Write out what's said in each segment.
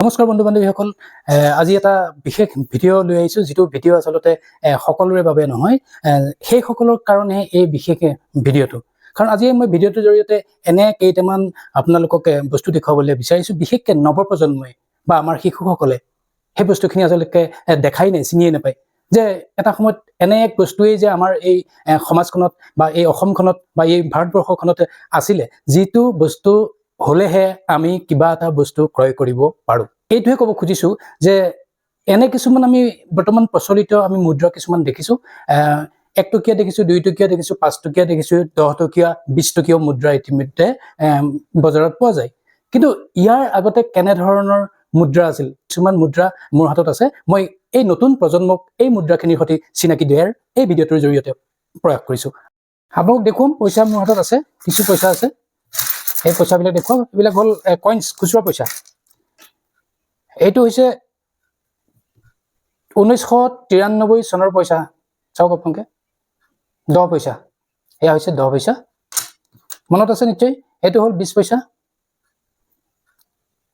নমস্কাৰ বন্ধু বান্ধৱীসকল, আজি এটা বিশেষ ভিডিঅ' লৈ আহিছোঁ, যিটো ভিডিঅ' আচলতে সকলোৰে বাবে নহয়, সেইসকলৰ কাৰণে এই বিশেষ ভিডিঅ'টো। কাৰণ আজি মই ভিডিঅ'টোৰ জৰিয়তে এনে কেইটামান আপোনালোকক বস্তু দেখুৱাবলৈ বিচাৰিছোঁ, বিশেষকৈ নৱপ্ৰজন্মই বা আমাৰ শিশুসকলে সেই বস্তুখিনি আচলতে দেখাই নাই, চিনিয়ে নাপায় যে এটা সময়ত এনে এক বস্তুৱেই যে আমাৰ এই সমাজখনত বা এই অসমখনত বা এই ভাৰতবৰ্ষখনত আছিলে, যিটো বস্তু হলেহে আমি কিবা এটা বস্তু ক্ৰয় কৰিব পাৰোঁ। এইটোৱে ক'ব খুজিছোঁ যে এনে কিছুমান আমি বৰ্তমান প্ৰচলিত আমি মুদ্ৰা কিছুমান দেখিছোঁ, 1 টকীয়া দেখিছোঁ, 2 টকীয়া দেখিছোঁ, 5 টকীয়া দেখিছোঁ, 10 টকীয়া, 20 টকীয়া মুদ্ৰা ইতিমধ্যে বজাৰত পোৱা যায়। কিন্তু ইয়াৰ আগতে কেনেধৰণৰ মুদ্ৰা আছিল, কিছুমান মুদ্ৰা মোৰ হাতত আছে। মই এই নতুন প্ৰজন্মক এই মুদ্ৰাখিনিৰ সৈতে চিনাকি দিয়াৰ এই ভিডিঅ'টোৰ জৰিয়তে প্ৰয়াস কৰিছোঁ। আপোনালোক দেখুৱাম, পইচা মোৰ হাতত আছে, কিছু পইচা আছে। এই পইচাবিলাক দেখুৱাম, এইবিলাক হ'ল কইনছ, খুচুৰা পইচা। এইটো হৈছে 1993 চনৰ পইচা, চাওক আপোনালোকে, 10 পইচা। এয়া হৈছে 10 পইচা, মনত আছে নিশ্চয়। এইটো হ'ল 20 পইচা,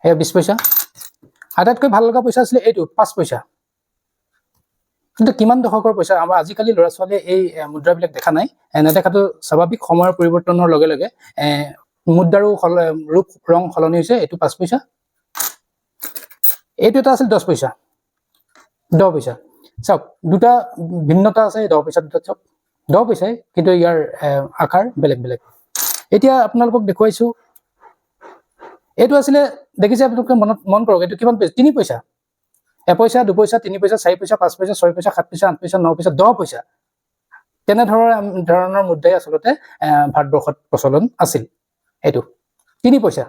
এয়া 20 পইচা। আটাইতকৈ ভাল লগা পইচা আছিলে এইটো 5 পইচা। কিন্তু কিমান দশকৰ পইচা, আমাৰ আজিকালি ল'ৰা ছোৱালীয়ে এই মুদ্ৰাবিলাক দেখা নাই, নেদেখাটো স্বাভাৱিক। সময়ৰ পৰিৱৰ্তনৰ লগে লগে মুদ্ৰাৰো ৰূপ ৰং সলনি হৈছে। এইটো 5 পইচা। এইটো এটা আছিল 10 পইচা, 10 পইচা। চাওক, দুটা ভিন্নতা আছে 10 পইচা দুটাত। চাওক, 10 পইচাই, কিন্তু ইয়াৰ আকাৰ বেলেগ বেলেগ। এতিয়া আপোনালোকক দেখুৱাইছোঁ, এইটো আছিলে, দেখিছে আপোনালোকে, মন কৰক, এইটো কিমান পইচা? 3 পইচা। 1 পইচা, 2 পইচা, 3 পইচা, 4 পইচা, 5 পইচা, 6 পইচা, 7 পইচা, 8 পইচা, 9 পইচা, 10 পইচা। তেনেধৰণৰ মুদ্ৰাই আচলতে ভাৰতবৰ্ষত প্ৰচলন আছিল। এইটো 3 পইচা।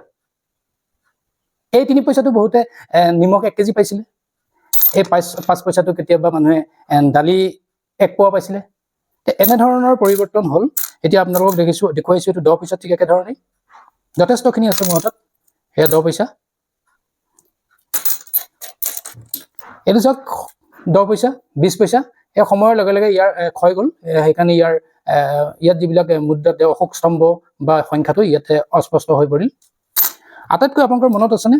এই 3 পইচাটো বহুতে নিমখ 1 কেজি পাইছিলে। এই 5 পইচাটো কেতিয়াবা মানুহে দালি 1 পোৱা পাইছিলে। এনেধৰণৰ পৰিৱৰ্তন হ'ল। এতিয়া আপোনালোকক দেখুৱাইছোঁ, এইটো 10 পইচা। ঠিক একেধৰণেই যথেষ্টখিনি আছে মোৰ হাতত। এয়া 10 পইচা। এইটো চাওক, 10 পইচা, 20 পইচা। এই সময়ৰ লগে লগে ইয়াৰ ক্ষয় গ'ল, সেইকাৰণে ইয়াত যিবিলাক মুদ্ৰাত অশোক স্তম্ভ বা সংখ্যাটো ইয়াতে অস্পষ্ট হৈ পৰিল। আটাইতকৈ আপোনালোকৰ মনত আছেনে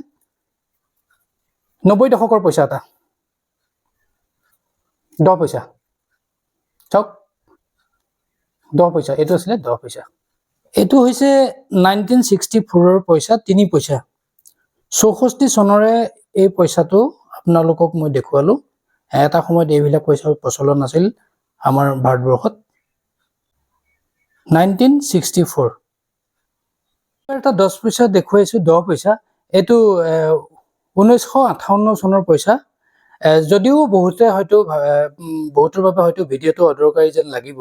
90 দশকৰ পইচা এটা, 10 পইচা। চাওক, 10 পইচা। এইটো আছিলে 10 পইচা। এইটো হৈছে 1964ৰ পইচা, 3 পইচা। 64 চনৰে এই পইচাটো আপোনালোকক মই দেখুৱালোঁ। এটা সময়ত এইবিলাক পইচাৰ প্ৰচলন আছিল আমাৰ ভাৰতবৰ্ষত। 1964 এটা 10 পইচা দেখুৱাইছোঁ, 10 পইচা। এইটো 1958 চনৰ পইচা। যদিও বহুতৰ বাবে হয়তো ভিডিঅ'টো অদৰকাৰী যেন লাগিব,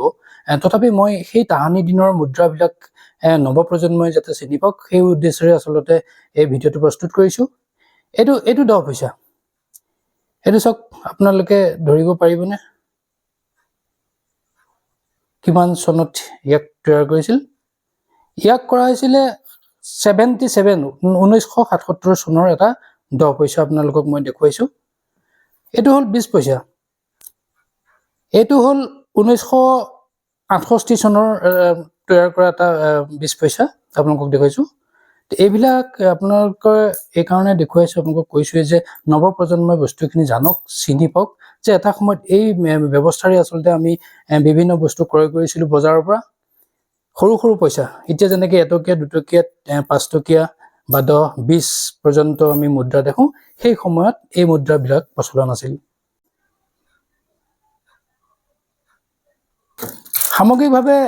তথাপি মই সেই তাহানি দিনৰ মুদ্ৰাবিলাক নৱপ্ৰজন্মই যাতে চিনি পাওক, সেই উদ্দেশ্যেৰে আচলতে এই ভিডিঅ'টো প্ৰস্তুত কৰিছোঁ। এইটো 10 পইচা। এইটো চাওক, আপোনালোকে ধৰিব পাৰিবনে কিমান চনত ইয়াক তৈয়াৰ কৰিছিল? ইয়াক কৰা হৈছিলে 1977 চনৰ এটা 10 পইচা আপোনালোকক মই দেখুৱাইছোঁ। এইটো হ'ল 20 পইচা। এইটো হ'ল 1968 চনৰ তৈয়াৰ কৰা এটা 20 পইচা আপোনালোকক দেখুৱাইছোঁ। এইবিলাক আপোনালোকে এইকাৰণে দেখুৱাইছোঁ, আপোনালোকক কৈছোঁৱে যে নৱপ্ৰজন্মই বস্তুখিনি জানক, চিনি পাওক, যে এটা সময়ত এই ব্যৱস্থাৰে আচলতে আমি বিভিন্ন বস্তু ক্ৰয় কৰিছিলোঁ বজাৰৰ পৰা। সৰু সৰু পইচা, এতিয়া যেনেকৈ 1 টকীয়া, 2 টকীয়া, 5 টকীয়া বা 10, 20 পৰ্যন্ত আমি মুদ্ৰা দেখোঁ, সেই সময়ত এই মুদ্ৰাবিলাক প্ৰচলন আছিল। সামগ্ৰিকভাৱে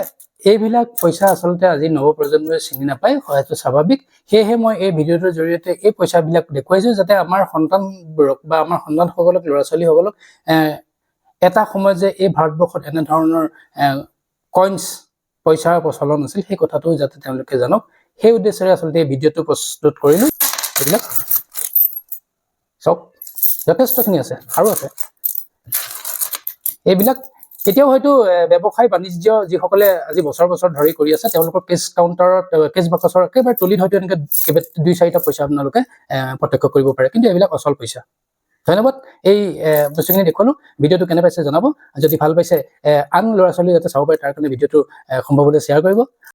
এইবিলাক পইচা আচলতে আজি নৱপ্ৰজন্মই চিনি নাপায়, হয়তো স্বাভাৱিক। সেয়েহে মই এই ভিডিঅ'টোৰ জৰিয়তে এই পইচাবিলাক দেখুৱাইছোঁ, যাতে আমাৰ সন্তানবোৰক বা আমাৰ সন্তানসকলক, ল'ৰা ছোৱালীসকলক এটা সময়ত যে এই ভাৰতবৰ্ষত এনেধৰণৰ কইনছ, পইচাৰ প্ৰচলন আছিল, সেই কথাটো যাতে তেওঁলোকে জানক, সেই উদ্দেশ্যেৰে আচলতে এই ভিডিঅ'টো প্ৰস্তুত কৰিলোঁ। এইবিলাক চাওক, যথেষ্টখিনি আছে, আৰু আছে। এইবিলাক এতিয়াও হয়তো ব্যৱসায় বাণিজ্য যিসকলে আজি বছৰ বছৰ ধৰি কৰি আছে, তেওঁলোকৰ কেছ কাউণ্টাৰত, কেছ বাকচৰ একেবাৰে তলিত হয়তো এনেকৈ 2-4টা পইচা আপোনালোকে প্ৰত্যক্ষ কৰিব পাৰে। কিন্তু এইবিলাক অচল পইচা। ধন্যবাদ। এই বস্তুখিনি দেখুৱালোঁ। ভিডিঅ'টো কেনে পাইছে জনাব। যদি ভাল পাইছে, আন ল'ৰা ছোৱালী যাতে চাব পাৰে, তাৰ কাৰণে ভিডিঅ'টো সম্ভৱ হ'লে শ্বেয়াৰ কৰিব।